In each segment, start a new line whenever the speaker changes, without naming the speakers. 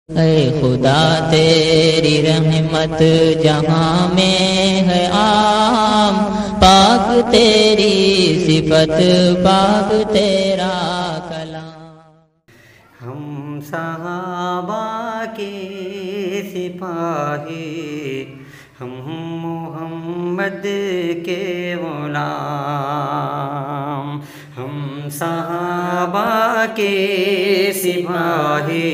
اے خدا تیری رحمت جہاں میں ہے عام، پاک تیری صفت پاک تیرا کلام۔
ہم صحابہ کے سپاہی، ہم محمد کے غلام، ہم صحابہ کے سپاہی،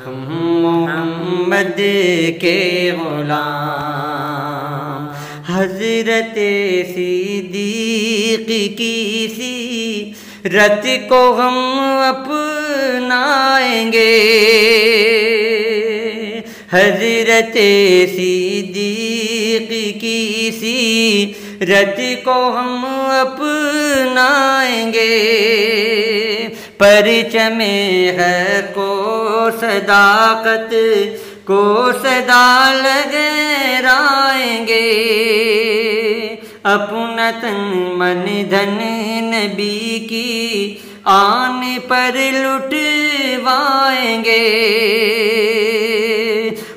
ہم محمد کے غلام۔ حضرت صدیق کی سیرت کو ہم اپنائیں گے، حضرت صدیق کی سیرت کو ہم اپنائیں گے، پرچم حق کو صداقت کو صدا لگائیں گے، اپنا تن من دھن نبی کی آن پر لٹوائیں گے،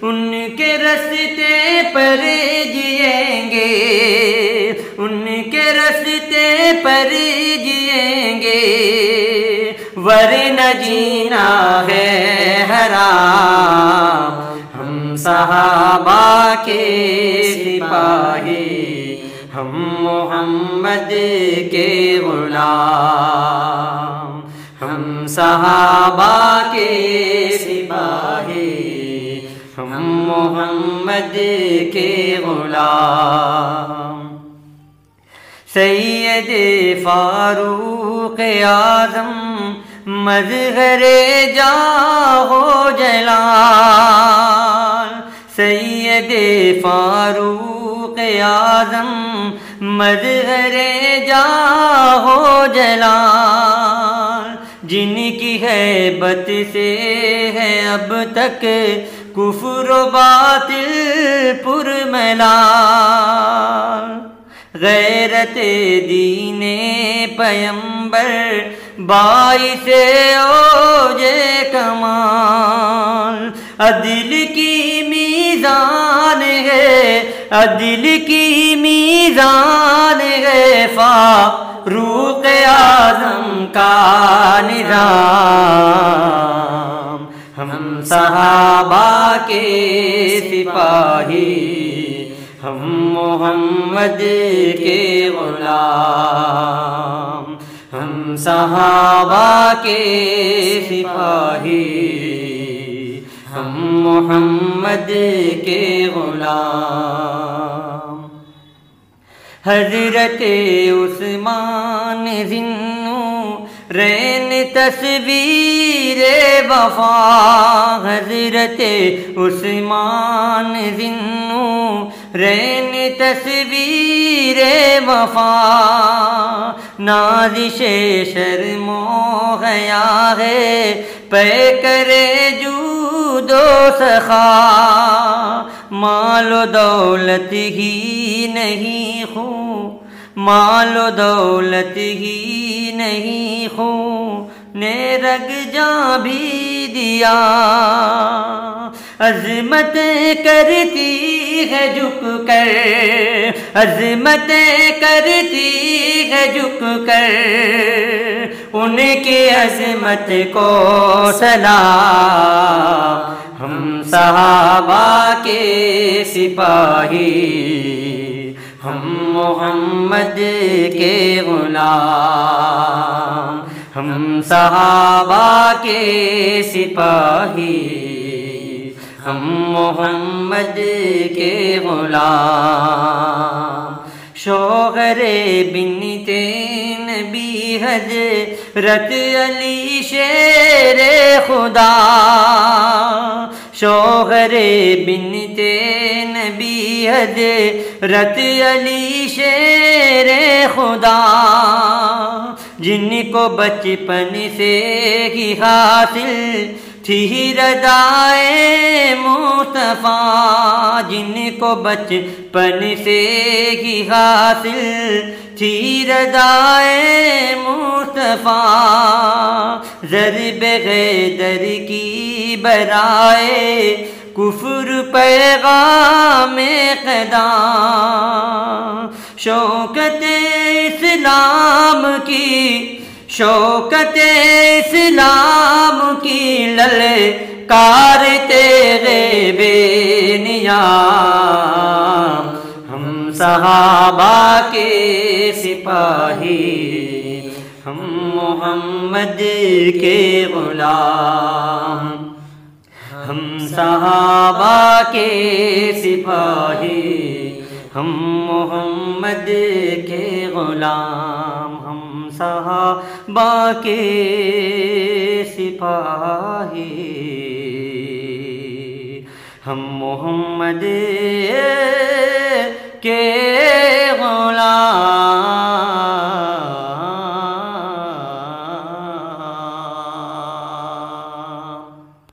ان کے رستے پر جئیں گے، ان کے رستے پر جئیں گے، ورنہ جینا ہے حرام۔ ہم صحابہ کے سپاہی، ہم محمد کے غلام، ہم صحابہ کے سپاہی، ہم محمد کے غلام۔ سید فاروق اعظم مظہر جاہ و جلال، سید فاروق اعظم مظہر جاہ و جلال، جن کی ہیبت سے ہے اب تک کفر و باطل پرملال، غیرت دین پیمبر باعث اوج کمال، عدل کی میزان ہے، عدل کی میزان ہے، فاروق اعظم کا نظام۔ ہم صحابہ کے سپاہی، ہم محمد کے غلام، ہم صحابہ کے سپاہی، ہم محمد کے غلام۔ حضرت عثمان ذی-النورین تصویر وفا، حضرت عثمان ذی-النورین تصویر وفا، نازش شرم و حیا ہے پیکر جود و سخا، مال و دولت ہی نہیں خوں، مال و دولت ہی نہیں خوں نے رگ جاں بھی دیا، عظمتیں کرتی ہے جھک کر، عظمتیں کرتی ہے جھک کر، ان کی عظمت کو سلام۔ ہم صحابہ کے سپاہی، ہم محمد کے غلام، ہم صحابہ کے سپاہی، ہم محمد کے غلام۔ شوہر بنت نبی حضرت علی شیر خدا، شوہر بنت نبی حضرت علی شیر خدا، جن کو بچپن سے ہی حاصل تھی ردائے مصطفیٰ جن کو بچپن سے ہی حاصل تھی ردائے مصطفیٰ، ضرب حیدر کی برائے کفر پیغام خدا، شوکت اسلام کی للکار تیرے بے نیام، ہم صحابہ کے سپاہی، ہم محمد کے غلام، ہم صحابہ کے سپاہی، ہم محمد کے غلام، ہم صحابہ کے سپاہی، ہم محمد کے غلام۔